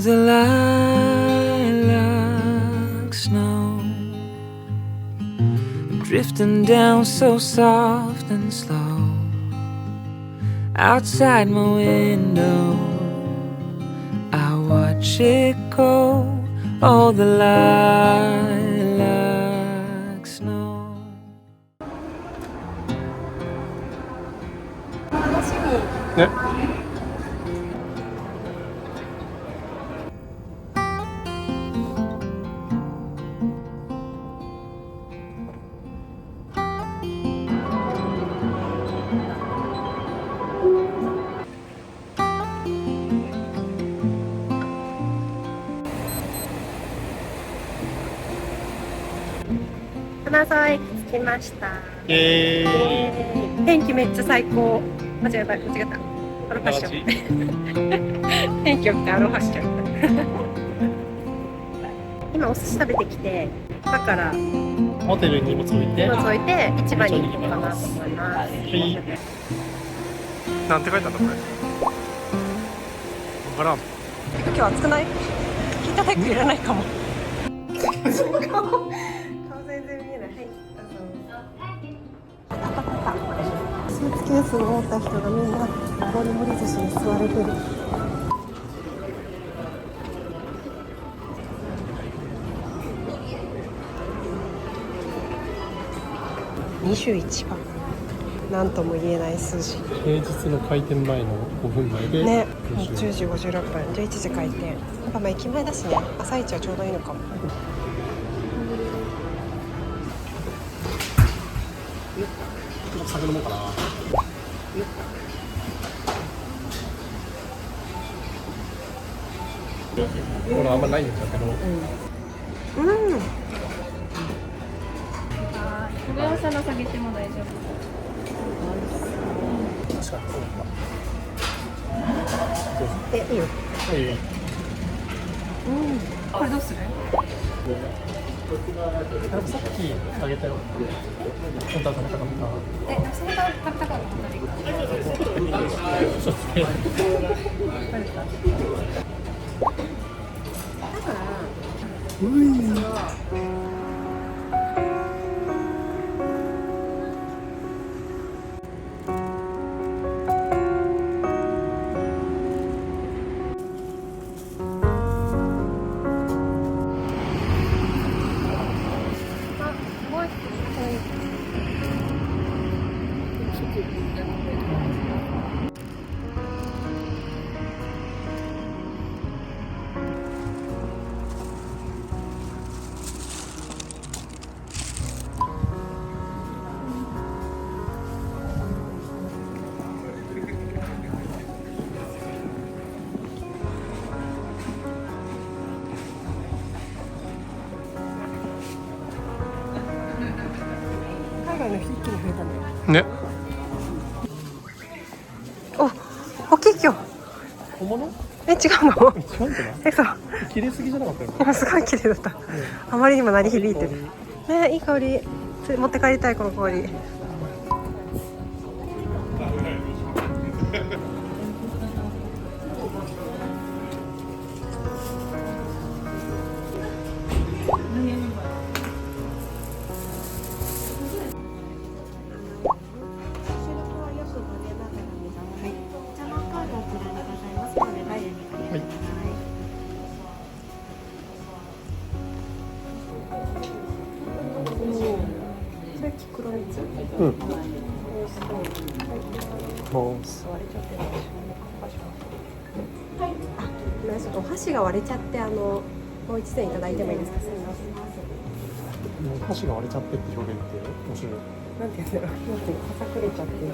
the lilac snow, drifting down so soft and slow. Outside my window, I watch it go. Oh, the lilac snow. ね。花沿い着きました。イエーイ。天気めっちゃ最高。間違えた。アロハしちゃう。天気よくてアロハしちゃう。今お寿司食べてきて、だからホテルに荷物置いて、市場に行こうかなと思います。なんて書いてあったこれ。わからん。今日暑くない？ヒートテックいらないかも。顔全然見えない。はい、どうぞ。スーツケースを持った人がみんなもりもり寿司に座れてる。21番。なんとも言えない数字。平日の開店前の5分前でね、10時56分、11時開店。やっぱまあ駅前だしね、朝一はちょうどいいのかも。酒飲もうかな。これあんまないんだけど。上を下げても大丈夫。確かにそういいよ。だ。はい。これどうする？さっきあげたよ。本当は食べたかった。それが食べたかった海外の人一気に増えたね。ね。お、大きい今日。本物？違うの？違うんじゃない？そう。綺麗すぎじゃなかったよ。今すごい綺麗だった。あまりにも鳴り響いてる。ね、いい香り。持って帰りたいこの香り。うん。もう。お箸が割れちゃってもう一膳いただいてもいいですか？箸が割れちゃってって表現って面白い。なんて言うんだろう。なんてかさくれちゃってる。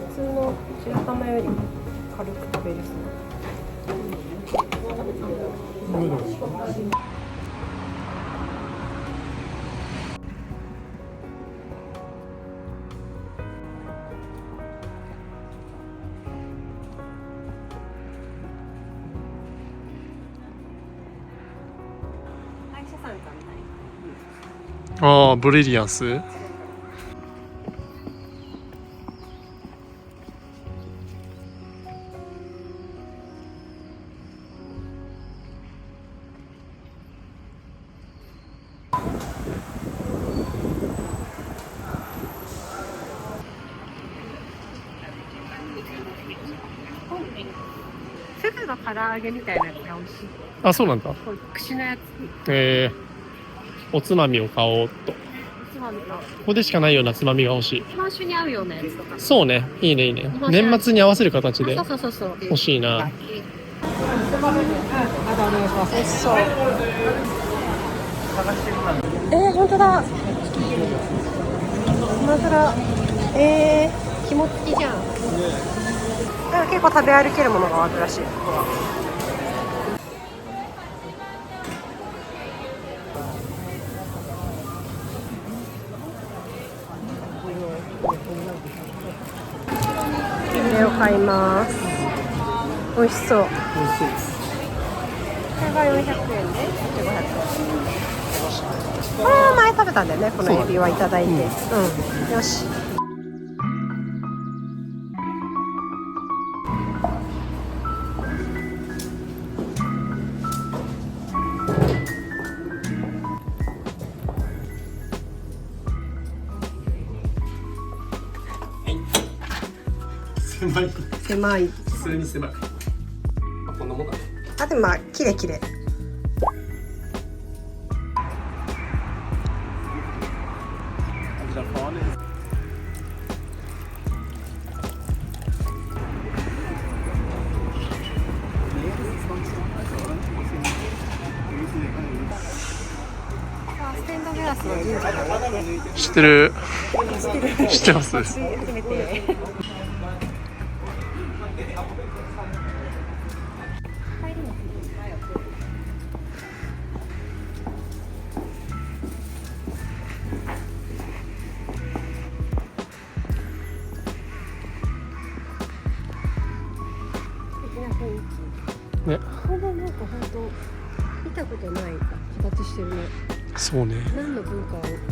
普通の白玉より軽く食べれそう。ああ、ブリリアンス。の唐揚げみたいなやつが美味しい。あ、そうなんだ。こういう串のやつ。おつまみを買おうと。おつまみが。ここでしかないようなつまみが欲しい。日本酒に合うようなやつとか。そうね。いいねいいね。年末に合わせる形でそうそうそうそう。欲しいな。美味しそう。本当だ。スマトラ。肝付きじゃん。結構食べ歩けるものがあるらしい。ここは。これを買います。美味しそう。これが400円で、500円。これは前食べたんだよね、このエビはいただいて。よし。狭い。普通に狭い。こんなもんだね。でも綺麗綺麗。ステンドグラスの神社だね。知ってる。知ってます。初めて。ね。これなんか本当見たことない形してるね。そうね。何の文化を影響を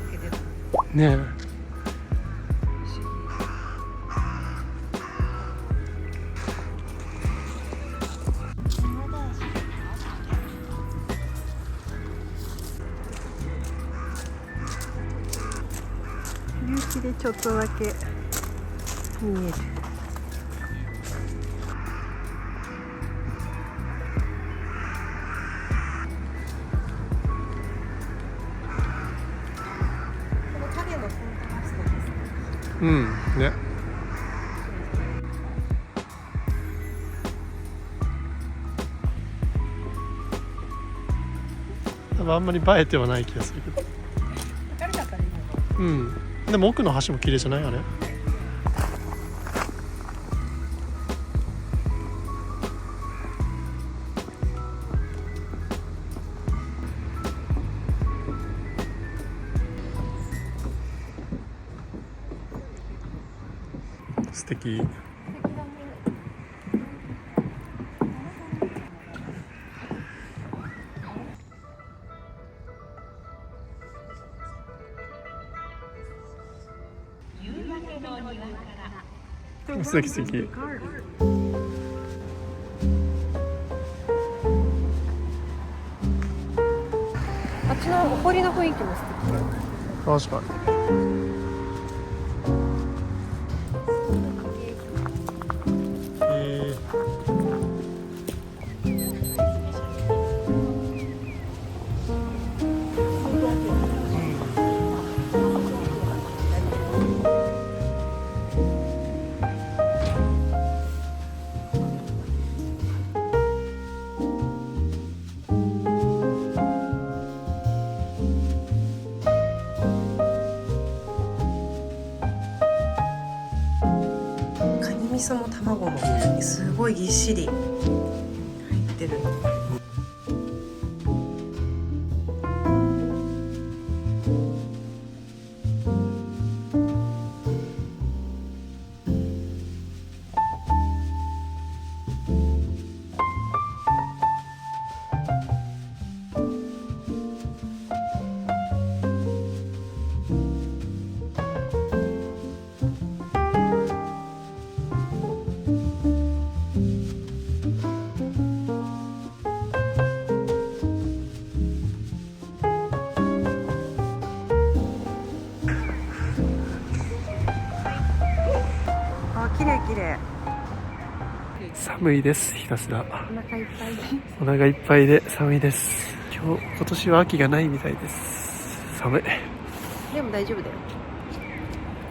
受けてる。ね。夕日でちょっとだけ見える。うんね。多分あんまり映えてはない気がするけど。うん。でも奥の橋も綺麗じゃないあれ。素敵。素敵素敵。あっちのお堀の雰囲気も素敵。確かに。味噌も卵もすごいぎっしり入ってる。寒いです。ひたすらお腹いっぱいで。お腹いっぱいで寒いです。今年は秋がないみたいです。寒い。でも大丈夫だよ。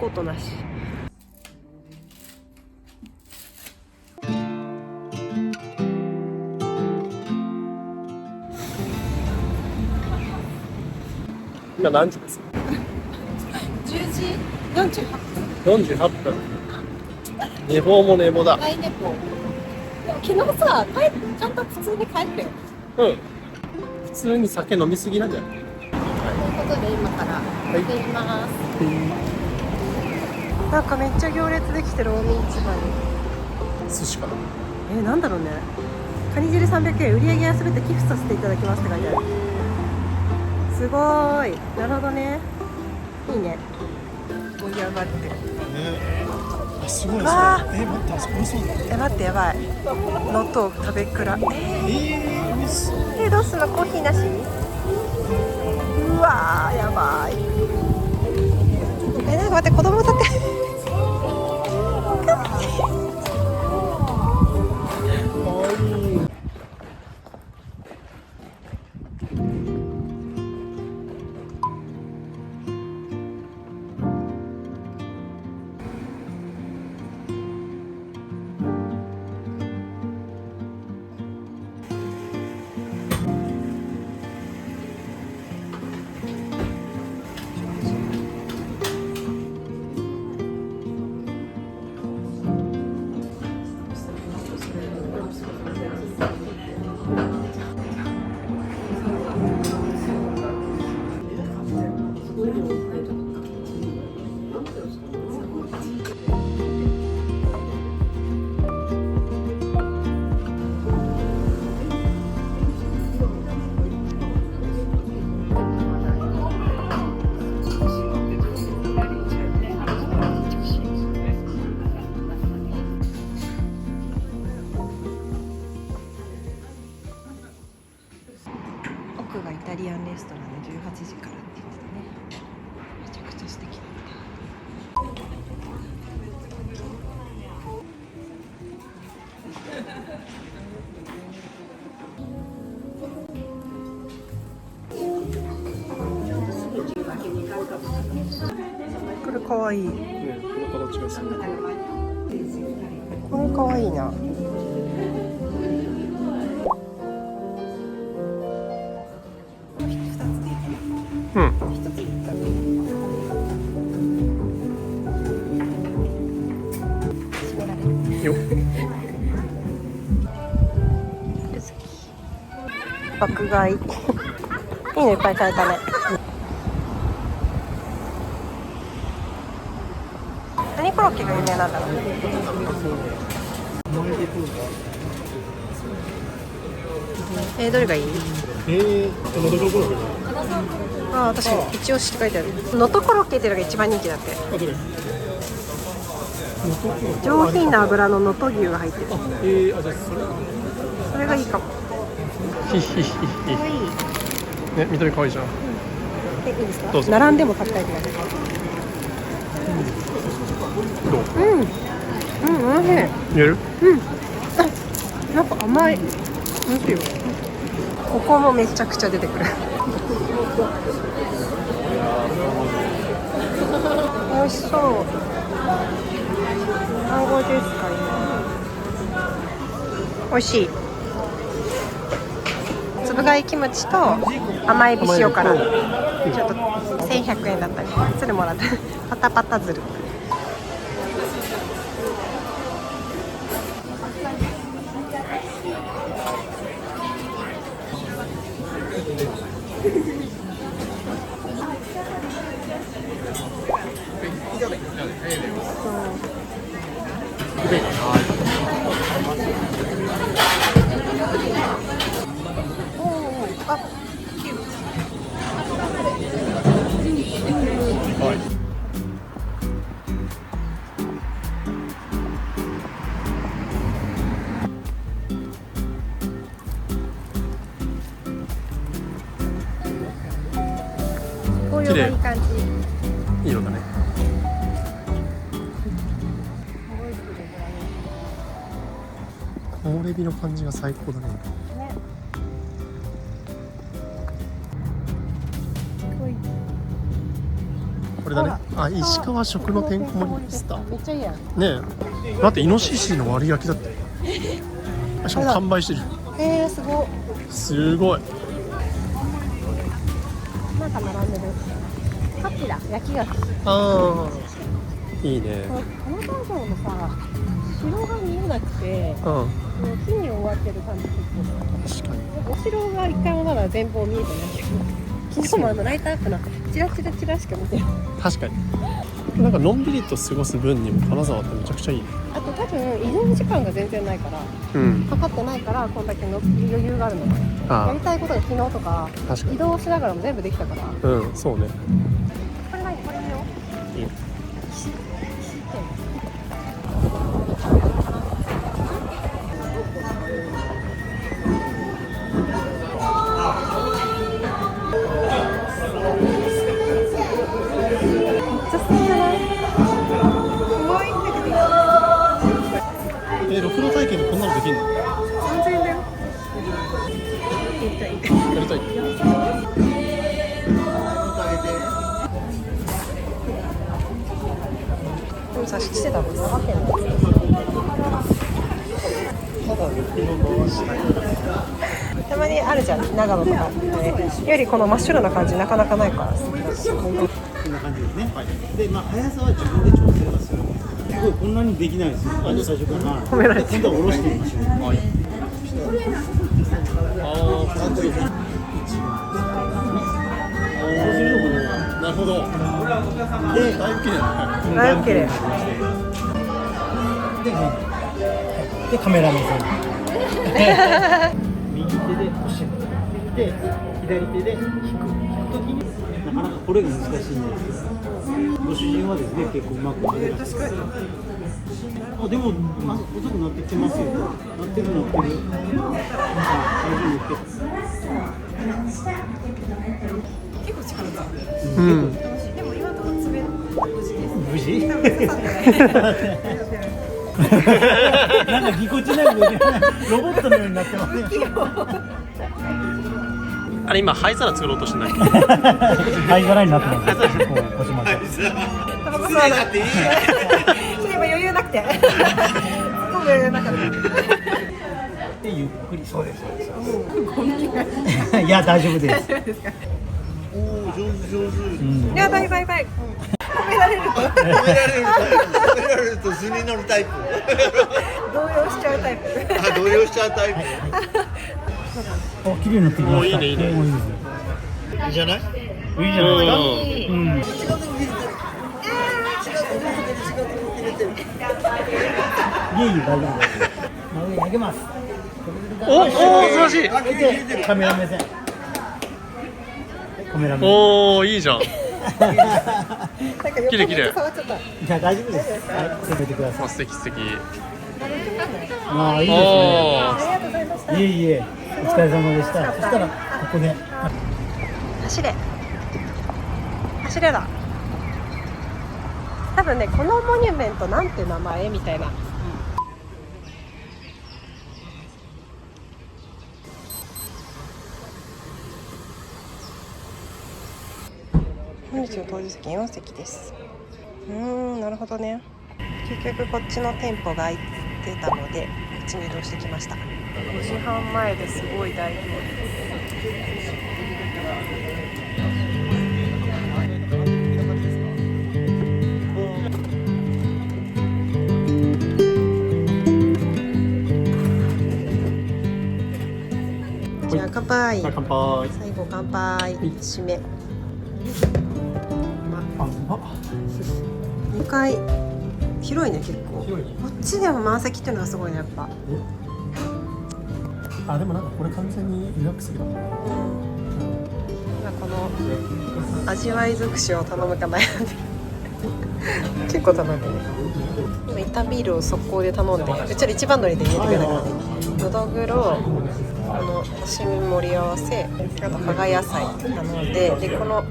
コートなし。今何時ですか10時48分。？48分。寝坊も寝坊だ。大寝坊。でも昨日さ、ちゃんと普通に帰ったよ。うん。普通に酒飲みすぎなんじゃない？ということで今から行ってきます。なんかめっちゃ行列できてる近江市場に。寿司かな。なんだろうね。カニ汁300円、売り上げはすべて寄付させていただきますって書いてある。すごーい。なるほどね。いいね。盛り上がって。すごいですね。わー、待って、あそこにそうだ。待って、やばい。能登食べ比べ。美味しそう。どうすんの？コーヒーなし？うわー、やばい。なんか待って、子供だって。奥がイタリアンレストランで18時からって言ってたね。めちゃくちゃ素敵だった。これかわいい。ね、この形がする。これかわいいな。うん。よ。爆買い。いいのいっぱい買えたね。何コロッケが有名なんだろう。どれがいい？のどころああ、確かに一押しって書いてある。能登コロッケっていうのが一番人気だって。あ、どれ？上品な油の能登牛が入ってる。あ、じゃあそれがいいかも。ひひひひ。かわいい。ね、見た目可愛いじゃん。いいですか？どうぞ。並んでも買ったいと思います。どう？美味しい。言える？なんか甘い。美味しいよ。ここもめちゃくちゃ出てくる。美味しそう。何号ですか今。美味しい。つぶ貝キムチと甘エビ塩辛。ちょっと1100円だったり。それもらった。パタパタズル。紅葉がいい感じ。いい色だね。れ日の感じが最高だね。これだね。あ、石川食のてんこ盛りスター。めっちゃいいやん。ねえ、待って、イノシシの割り焼きだって。しかも完売してる。すごい。すごい。なんか並んでる。カキだ、焼きガキ。ああ、いいね。この建物のさ、城が見えなくて、うん、木に覆わってる感じです確かに。お城が一回もまだ全貌見えてないけど、昨日もライトアップのチラチラチラしか見てない。確かに。なんかのんびりと過ごす分にも金沢ってめちゃくちゃいい。あと多分移動時間が全然ないから、うん。かかってないからこんだけの余裕があるのかな。やありたいことが昨日とか確かに。移動しながらも全部できたから。うん、そうね。これ何？これ見よう。いい。ろくろ体験でこんなのできるの3000円だよ。やりたい。でもさ、してたの分かってんの？たまにあるじゃん、長野とかね。よりこの真っ白な感じなかなかないから。こんな感じですね。はい。で、速さは自分で調整がする。すごいこんなにできないですよ。最初から。褒められてる。今度は下ろしてみましょう。はい。なるほど。で、だいぶ綺麗な。だいぶ綺麗。で、カメラ目線。右手で押しで、左手で引く。引くときになかなかこれが難しいんですけど、ご主人はですね、結構うまくやれる。確かに。あ、でも、遅くなってきてますよ。なってる。あ、大丈夫。結構近いんだ。うん。でも今のところ爪無事です。無事？なんかぎこちなくロボットのようになってますね。あれ今灰皿作ろうとしてない。灰皿になってます。こうこしましょう。タバコ吸わなくていい。今余裕なくて。突っ込む余裕なかった。でゆっくりそうです。いや大丈夫です。おお上手。やばい。褒められると図に乗るタイプ。動揺しちゃうタイプ。あ、動揺しちゃうタイプ。お綺麗になってきました。おいいね。いいじゃない？いいじゃないですか。いえいえ大丈夫です。真上に上げます。お、素晴らしい。カメラ目線。カメラ目線。おお、いいじゃん。綺麗。触っちゃった。じゃあ大丈夫です。はい、攻めてください。素敵。ああいいですね。ありがとうございました。いえお疲れ様でした。そしたらここで走れだ。多分ね、このモニュメントなんて名前みたいな。本日の当日席4席です。なるほどね。結局こっちの店舗が空いてたのでこっちに移動してきました。5時半前ですごい大行列。じゃあ乾杯。乾杯。最後乾杯。締め。2階広いね結構。こっちでも満席っていうのがすごいねやっぱ。あ、でもなんかこれ完全に予約席だ。この味わい尽くしを頼むか悩んで結構頼んでね。今一旦ビールを速攻で頼んで、うちら一番乗りで入れてくれたからね。のどぐろ、この刺身盛り合わせ、あと加賀野菜頼んで、この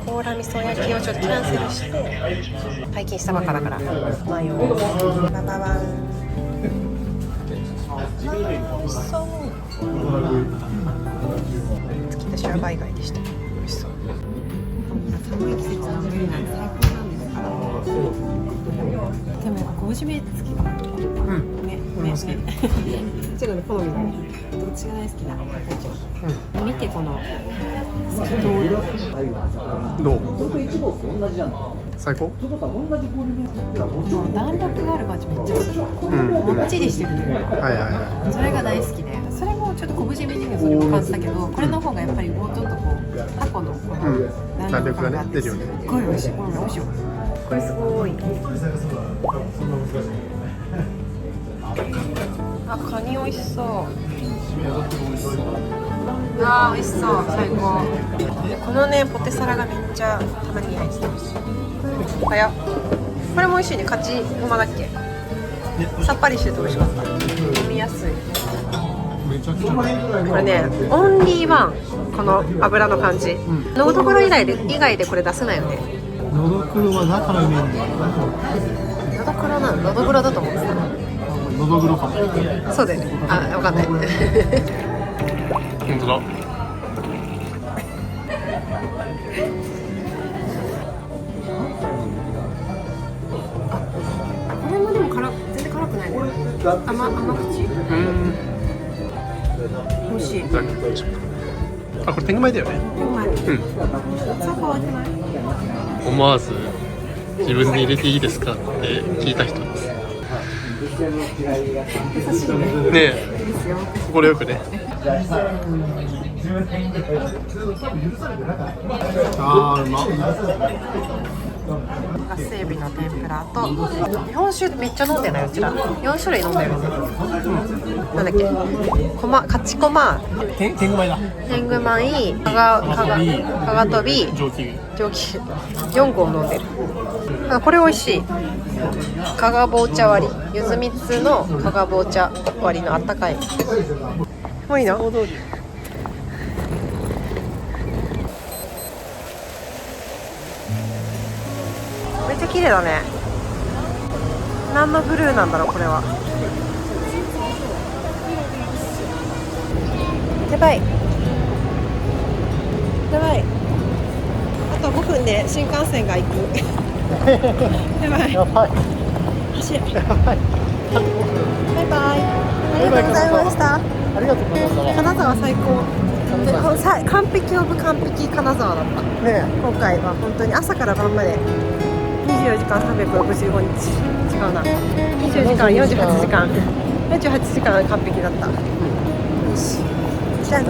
甲羅味噌焼きをちょっとキャンセルして退勤したばっかだからマヨバババン。そう月田シュワバ以外でした。美味しそう。寒い季節の無理なんで最高なんですから。でもやっぱ昆布締め好きかな。俺も好き。ちょっと好みだね。どっちが大好きなの？見てこの透き通る。どう？最高？もう弾力がある感じめっちゃ好き。もっちりしてる。はいはいはそれが大好きで、それもちょっと昆布締めにもそれも感じたけど、これの方がやっぱりもうちょっとこうタコのこの弾力がね出るよね。すっごい美味しい。これ美味しい。これすごい。あ、カニ美味しそう。あー美味しそう、最高。このねポテサラがめっちゃたまに入ってます。早っ。これも美味しいね。勝ちごまだっけ。さっぱりしてて美味しかった。飲みやすい。めちゃくちゃ。これねオンリーワン。この油の感じ。のどぐろ以外でこれ出せないよね。のどくろは中のイメージ。のどぐろなの？のどぐろだと思ってた。のどぐろかも。そうだよね。あ、わかんない。本当だ。これもでも全然辛くないね。甘口？美味しい。あ、これ天狗米だよね。うまい。そう変わってない？思わず自分で入れていいですかって聞いた人です。優しいね。ねえ、いいですよ。心よくね。あーうまっ。ガスエビの天ぷらと日本酒めっちゃ飲んでない。うちら4種類飲んでる。なんだっけ、勝ちこま、天狗米だ。天狗米、かがとび、蒸気。4個飲んでる。あ、これ美味しい。かがぼう茶割り、ゆずみつのかがぼう茶割りのあったかい。もういいの？めっちゃ綺麗だね。何のブルーなんだろうこれは。やばいやばい。あと5分で新幹線が行く。やばいやばい。走れ。やばい。バイバイ。ありがとうございました。ありがとうございました。金沢最高。完璧オブ完璧金沢だった。ね今回は本当に朝から晩まで24時間365日違うな、24時間48時間48時間完璧だった。よし、じゃあね。